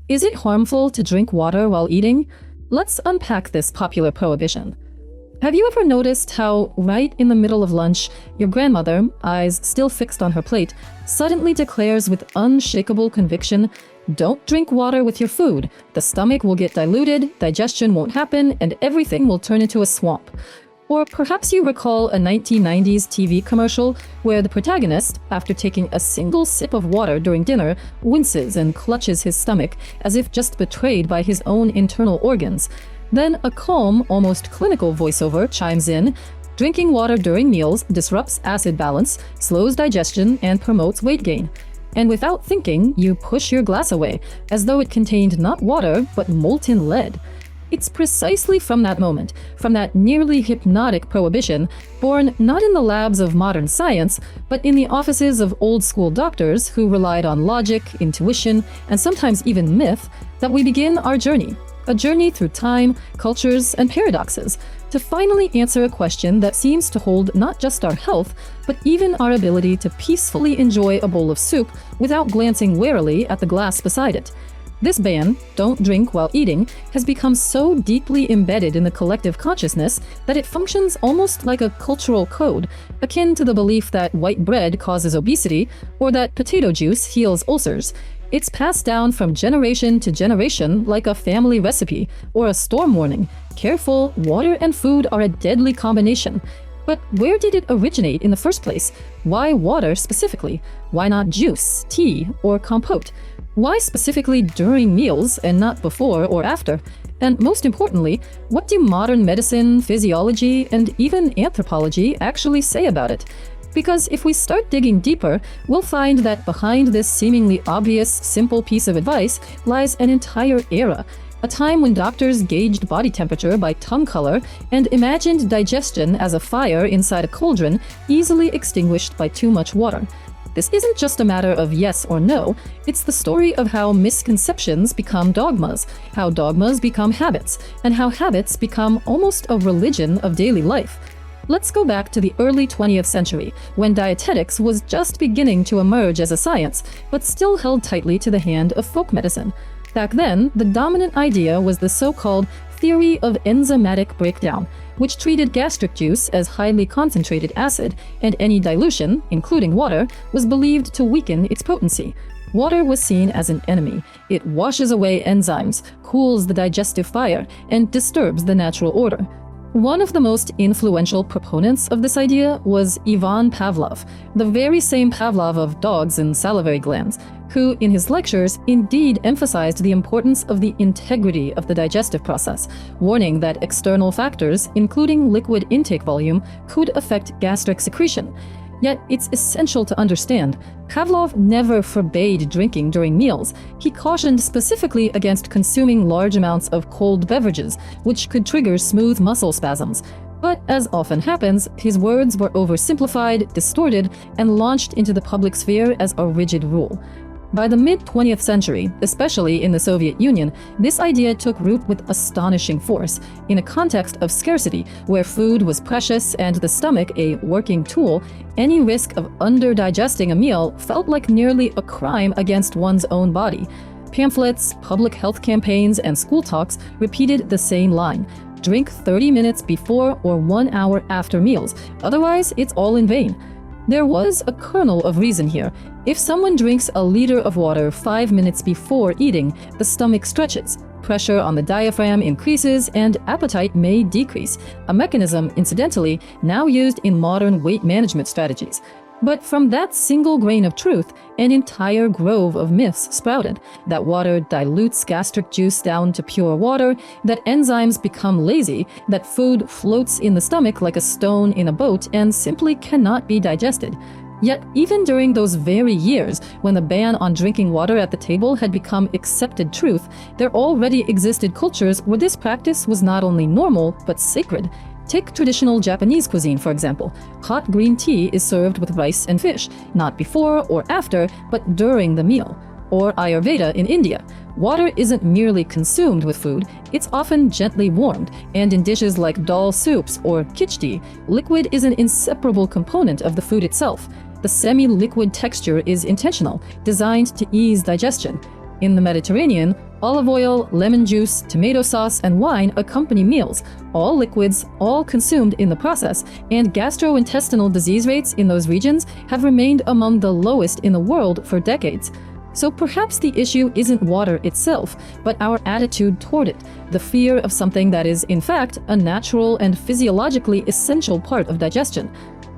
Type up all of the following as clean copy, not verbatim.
Is it harmful to drink water while eating? Let's unpack this popular prohibition. Have you ever noticed how, right in the middle of lunch, your grandmother, eyes still fixed on her plate, suddenly declares with unshakable conviction, "Don't drink water with your food. The stomach will get diluted, digestion won't happen, and everything will turn into a swamp." Or perhaps you recall a 1990s TV commercial where the protagonist, after taking a single sip of water during dinner, winces and clutches his stomach as if just betrayed by his own internal organs. Then a calm, almost clinical voiceover chimes in, "Drinking water during meals disrupts acid balance, slows digestion, and promotes weight gain." And without thinking, you push your glass away, as though it contained not water, but molten lead. It's precisely from that moment, from that nearly hypnotic prohibition, born not in the labs of modern science, but in the offices of old-school doctors who relied on logic, intuition, and sometimes even myth, that we begin our journey. A journey through time, cultures, and paradoxes, to finally answer a question that seems to hold not just our health, but even our ability to peacefully enjoy a bowl of soup without glancing warily at the glass beside it. This ban, "Don't drink while eating," has become so deeply embedded in the collective consciousness that it functions almost like a cultural code, akin to the belief that white bread causes obesity or that potato juice heals ulcers. It's passed down from generation to generation like a family recipe or a storm warning. Careful, water and food are a deadly combination. But where did it originate in the first place? Why water specifically? Why not juice, tea, or compote? Why specifically during meals and not before or after? And most importantly, what do modern medicine, physiology, and even anthropology actually say about it? Because if we start digging deeper, we'll find that behind this seemingly obvious, simple piece of advice lies an entire era, a time when doctors gauged body temperature by tongue color and imagined digestion as a fire inside a cauldron easily extinguished by too much water. This isn't just a matter of yes or no, it's the story of how misconceptions become dogmas, how dogmas become habits, and how habits become almost a religion of daily life. Let's go back to the early 20th century, when dietetics was just beginning to emerge as a science, but still held tightly to the hand of folk medicine. Back then, the dominant idea was the so-called theory of enzymatic breakdown, which treated gastric juice as highly concentrated acid, and any dilution, including water, was believed to weaken its potency. Water was seen as an enemy. It washes away enzymes, cools the digestive fire, and disturbs the natural order. One of the most influential proponents of this idea was Ivan Pavlov, the very same Pavlov of dogs and salivary glands, who, in his lectures, indeed emphasized the importance of the integrity of the digestive process, warning that external factors, including liquid intake volume, could affect gastric secretion. Yet it's essential to understand, Pavlov never forbade drinking during meals. He cautioned specifically against consuming large amounts of cold beverages, which could trigger smooth muscle spasms. But as often happens, his words were oversimplified, distorted, and launched into the public sphere as a rigid rule. By the mid-20th century, especially in the Soviet Union, this idea took root with astonishing force. In a context of scarcity, where food was precious and the stomach a working tool, any risk of under-digesting a meal felt like nearly a crime against one's own body. Pamphlets, public health campaigns, and school talks repeated the same line: drink 30 minutes before or 1 hour after meals, otherwise it's all in vain. There was a kernel of reason here. If someone drinks a liter of water 5 minutes before eating, the stomach stretches, pressure on the diaphragm increases, and appetite may decrease, a mechanism, incidentally, now used in modern weight management strategies. But from that single grain of truth, an entire grove of myths sprouted. That water dilutes gastric juice down to pure water, that enzymes become lazy, that food floats in the stomach like a stone in a boat and simply cannot be digested. Yet, even during those very years, when the ban on drinking water at the table had become accepted truth, there already existed cultures where this practice was not only normal, but sacred. Take traditional Japanese cuisine, for example. Hot green tea is served with rice and fish, not before or after, but during the meal. Or Ayurveda in India. Water isn't merely consumed with food, it's often gently warmed, and in dishes like dal soups or khichdi, liquid is an inseparable component of the food itself. The semi-liquid texture is intentional, designed to ease digestion. In the Mediterranean, Olive oil, lemon juice, tomato sauce, and wine accompany meals, all liquids, all consumed in the process, and gastrointestinal disease rates in those regions have remained among the lowest in the world for decades. So perhaps the issue isn't water itself, but our attitude toward it, the fear of something that is, in fact, a natural and physiologically essential part of digestion.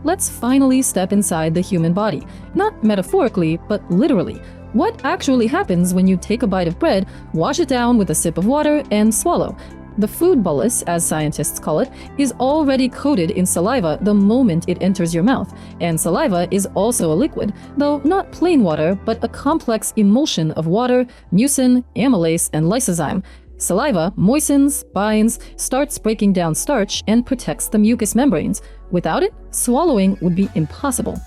Let's finally step inside the human body, not metaphorically, but literally. What actually happens when you take a bite of bread, wash it down with a sip of water, and swallow? The food bolus, as scientists call it, is already coated in saliva the moment it enters your mouth, and saliva is also a liquid, though not plain water, but a complex emulsion of water, mucin, amylase, and lysozyme. Saliva moistens, binds, starts breaking down starch, and protects the mucous membranes. Without it, swallowing would be impossible.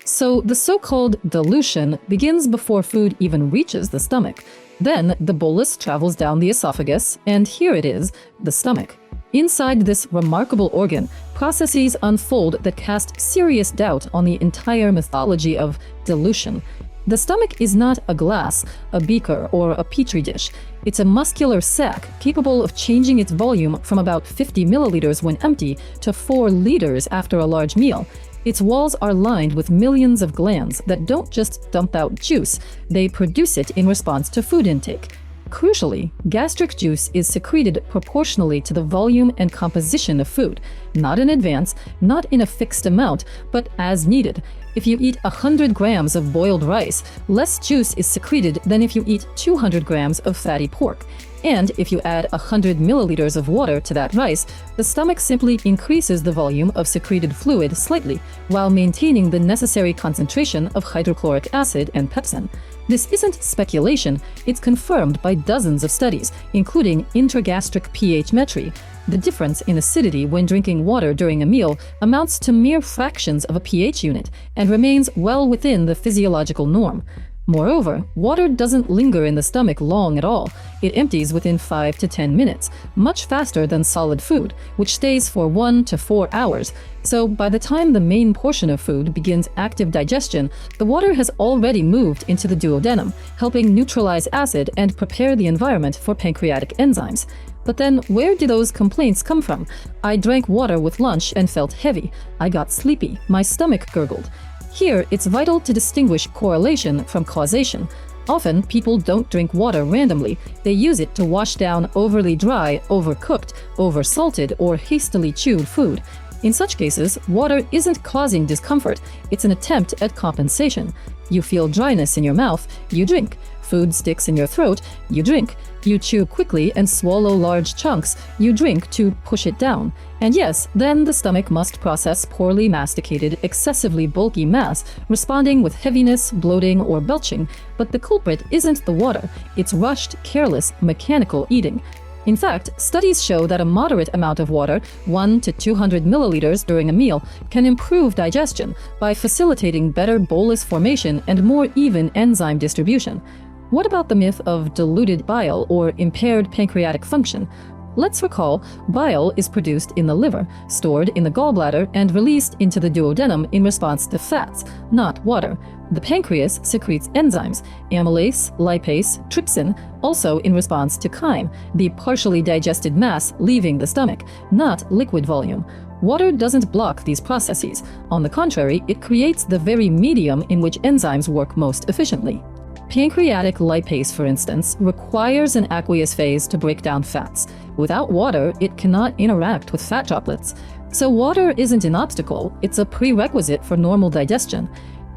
So the so-called dilution begins before food even reaches the stomach. Then the bolus travels down the esophagus, and here it is, the stomach. Inside this remarkable organ, processes unfold that cast serious doubt on the entire mythology of dilution. The stomach is not a glass, a beaker, or a petri dish. It's a muscular sac capable of changing its volume from about 50 milliliters when empty to 4 liters after a large meal. Its walls are lined with millions of glands that don't just dump out juice, they produce it in response to food intake. Crucially, gastric juice is secreted proportionally to the volume and composition of food, not in advance, not in a fixed amount, but as needed. If you eat 100 grams of boiled rice, less juice is secreted than if you eat 200 grams of fatty pork. And if you add 100 milliliters of water to that rice, the stomach simply increases the volume of secreted fluid slightly, while maintaining the necessary concentration of hydrochloric acid and pepsin. This isn't speculation, it's confirmed by dozens of studies, including intragastric pH metry. The difference in acidity when drinking water during a meal amounts to mere fractions of a pH unit and remains well within the physiological norm. Moreover, water doesn't linger in the stomach long at all. It empties within 5 to 10 minutes, much faster than solid food, which stays for 1 to 4 hours. So by the time the main portion of food begins active digestion, the water has already moved into the duodenum, helping neutralize acid and prepare the environment for pancreatic enzymes. But then, where do those complaints come from? I drank water with lunch and felt heavy. I got sleepy. My stomach gurgled. Here, it's vital to distinguish correlation from causation. Often, people don't drink water randomly. They use it to wash down overly dry, overcooked, oversalted, or hastily chewed food. In such cases, water isn't causing discomfort. It's an attempt at compensation. You feel dryness in your mouth, you drink. Food sticks in your throat, you drink. You chew quickly and swallow large chunks, you drink to push it down. And yes, then the stomach must process poorly masticated, excessively bulky mass, responding with heaviness, bloating, or belching. But the culprit isn't the water, it's rushed, careless, mechanical eating. In fact, studies show that a moderate amount of water, 1 to 200 milliliters during a meal, can improve digestion by facilitating better bolus formation and more even enzyme distribution. What about the myth of diluted bile or impaired pancreatic function? Let's recall, bile is produced in the liver, stored in the gallbladder, and released into the duodenum in response to fats, not water. The pancreas secretes enzymes, amylase, lipase, trypsin, also in response to chyme, the partially digested mass leaving the stomach, not liquid volume. Water doesn't block these processes. On the contrary, it creates the very medium in which enzymes work most efficiently. Pancreatic lipase, for instance, requires an aqueous phase to break down fats. Without water, it cannot interact with fat droplets. So water isn't an obstacle, it's a prerequisite for normal digestion.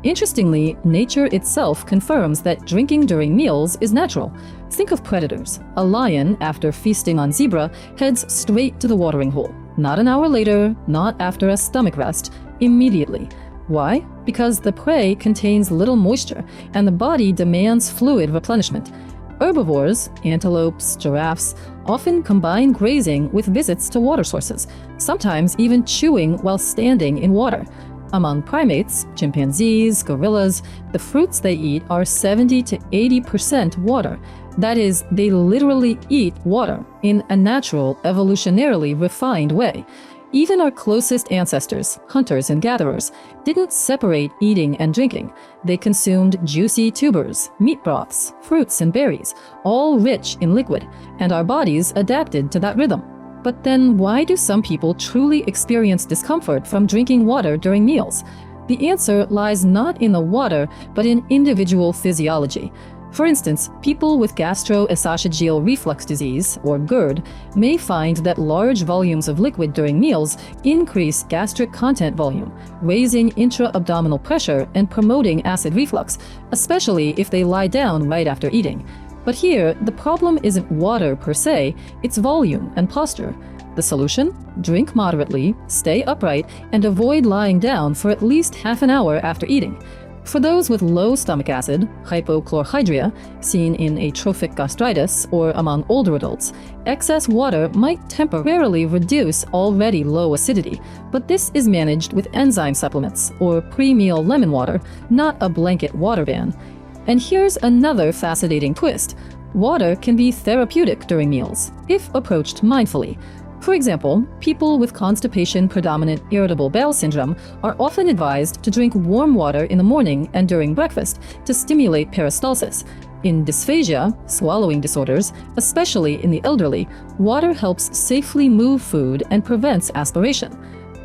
Interestingly, nature itself confirms that drinking during meals is natural. Think of predators. A lion, after feasting on zebra, heads straight to the watering hole. Not an hour later, not after a stomach rest, immediately. Why? Because the prey contains little moisture, and the body demands fluid replenishment. Herbivores, antelopes, giraffes, often combine grazing with visits to water sources, sometimes even chewing while standing in water. Among primates, chimpanzees, gorillas, the fruits they eat are 70 to 80% water. That is, they literally eat water in a natural, evolutionarily refined way. Even our closest ancestors, hunters and gatherers, didn't separate eating and drinking. They consumed juicy tubers, meat broths, fruits and berries, all rich in liquid, and our bodies adapted to that rhythm. But then why do some people truly experience discomfort from drinking water during meals? The answer lies not in the water, but in individual physiology. For instance, people with gastroesophageal reflux disease, or GERD, may find that large volumes of liquid during meals increase gastric content volume, raising intra-abdominal pressure and promoting acid reflux, especially if they lie down right after eating. But here, the problem isn't water per se, it's volume and posture. The solution? Drink moderately, stay upright, and avoid lying down for at least half an hour after eating. For those with low stomach acid, hypochlorhydria, seen in atrophic gastritis or among older adults, excess water might temporarily reduce already low acidity, but this is managed with enzyme supplements or pre-meal lemon water, not a blanket water ban. And here's another fascinating twist. Water can be therapeutic during meals, if approached mindfully. For example, people with constipation-predominant irritable bowel syndrome are often advised to drink warm water in the morning and during breakfast to stimulate peristalsis. In dysphagia, swallowing disorders, especially in the elderly, water helps safely move food and prevents aspiration.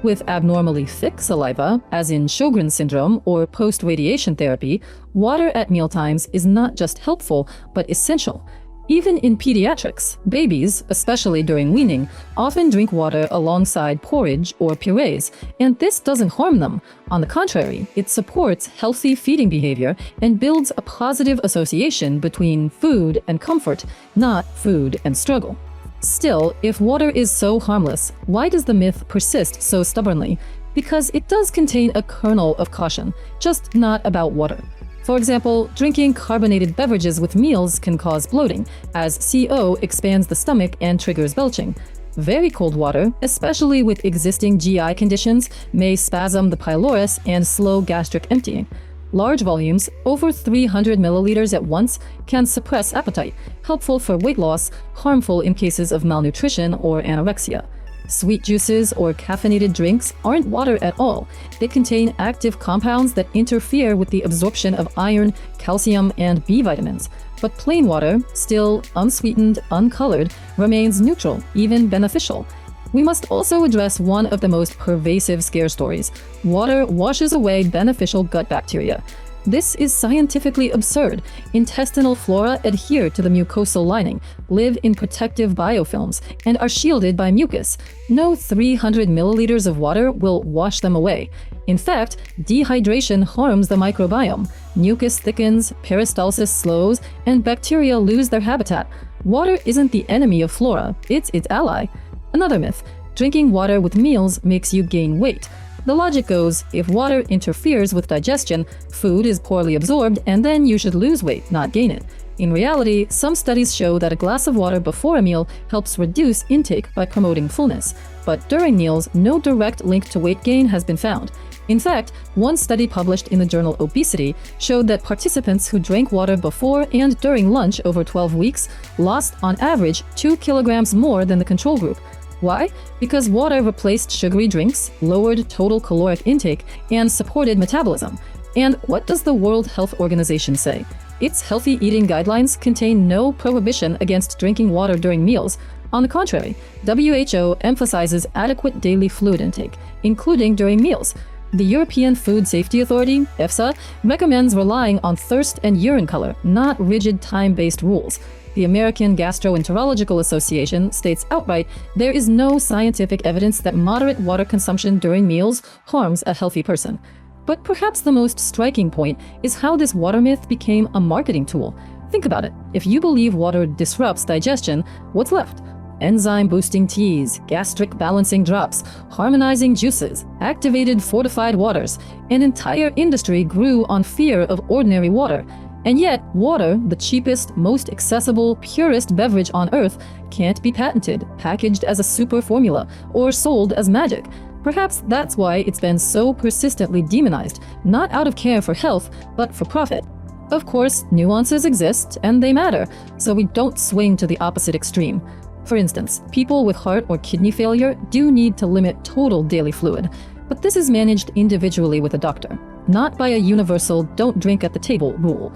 With abnormally thick saliva, as in Sjogren's syndrome or post-radiation therapy, water at mealtimes is not just helpful, but essential. Even in pediatrics, babies, especially during weaning, often drink water alongside porridge or purees, and this doesn't harm them. On the contrary, it supports healthy feeding behavior and builds a positive association between food and comfort, not food and struggle. Still, if water is so harmless, why does the myth persist so stubbornly? Because it does contain a kernel of caution, just not about water. For example, drinking carbonated beverages with meals can cause bloating, as CO expands the stomach and triggers belching. Very cold water, especially with existing GI conditions, may spasm the pylorus and slow gastric emptying. Large volumes, over 300 milliliters at once, can suppress appetite, helpful for weight loss, harmful in cases of malnutrition or anorexia. Sweet juices or caffeinated drinks aren't water at all. They contain active compounds that interfere with the absorption of iron, calcium, and B vitamins. But plain water, still unsweetened, uncolored, remains neutral, even beneficial. We must also address one of the most pervasive scare stories. Water washes away beneficial gut bacteria. This is scientifically absurd. Intestinal flora adhere to the mucosal lining, live in protective biofilms, and are shielded by mucus. No 300 milliliters of water will wash them away. In fact, dehydration harms the microbiome. Mucus thickens, peristalsis slows, and bacteria lose their habitat. Water isn't the enemy of flora, it's its ally. Another myth: drinking water with meals makes you gain weight. The logic goes, if water interferes with digestion, food is poorly absorbed, and then you should lose weight, not gain it. In reality, some studies show that a glass of water before a meal helps reduce intake by promoting fullness. But during meals, no direct link to weight gain has been found. In fact, one study published in the journal Obesity showed that participants who drank water before and during lunch over 12 weeks lost, on average, 2 kilograms more than the control group. Why? Because water replaced sugary drinks, lowered total caloric intake, and supported metabolism. And what does the World Health Organization say? Its healthy eating guidelines contain no prohibition against drinking water during meals. On the contrary, WHO emphasizes adequate daily fluid intake, including during meals. The European Food Safety Authority, EFSA, recommends relying on thirst and urine color, not rigid time-based rules. The American Gastroenterological Association states outright there is no scientific evidence that moderate water consumption during meals harms a healthy person. But perhaps the most striking point is how this water myth became a marketing tool. Think about it. If you believe water disrupts digestion, what's left? Enzyme-boosting teas, gastric balancing drops, harmonizing juices, activated fortified waters. An entire industry grew on fear of ordinary water. And yet, water, the cheapest, most accessible, purest beverage on earth, can't be patented, packaged as a super formula, or sold as magic. Perhaps that's why it's been so persistently demonized, not out of care for health, but for profit. Of course, nuances exist, and they matter, so we don't swing to the opposite extreme. For instance, people with heart or kidney failure do need to limit total daily fluid, but this is managed individually with a doctor, not by a universal don't drink at the table rule.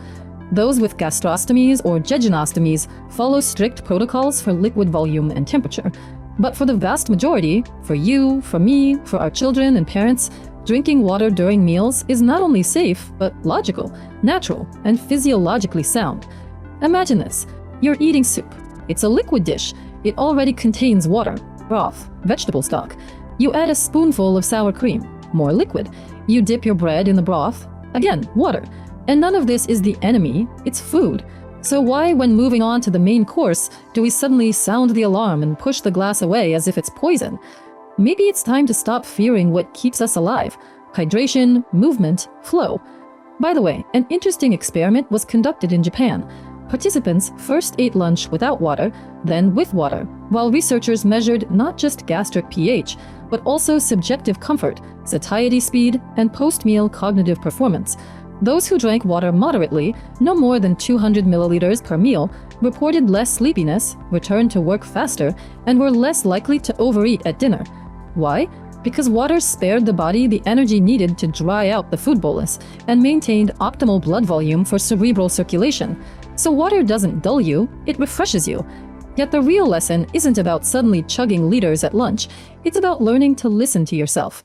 Those with gastrostomies or jejunostomies follow strict protocols for liquid volume and temperature. But for the vast majority, for you, for me, for our children and parents, drinking water during meals is not only safe, but logical, natural, and physiologically sound. Imagine this. You're eating soup. It's a liquid dish. It already contains water, broth, vegetable stock. You add a spoonful of sour cream, more liquid. You dip your bread in the broth, again, water. And none of this is the enemy, it's food. So why, when moving on to the main course, do we suddenly sound the alarm and push the glass away as if it's poison? Maybe it's time to stop fearing what keeps us alive: hydration, movement, flow. By the way, an interesting experiment was conducted in Japan. Participants first ate lunch without water, then with water, while researchers measured not just gastric pH, but also subjective comfort, satiety speed, and post-meal cognitive performance. Those who drank water moderately, no more than 200 milliliters per meal, reported less sleepiness, returned to work faster, and were less likely to overeat at dinner. Why? Because water spared the body the energy needed to dry out the food bolus and maintained optimal blood volume for cerebral circulation. So water doesn't dull you, it refreshes you. Yet the real lesson isn't about suddenly chugging liters at lunch. It's about learning to listen to yourself,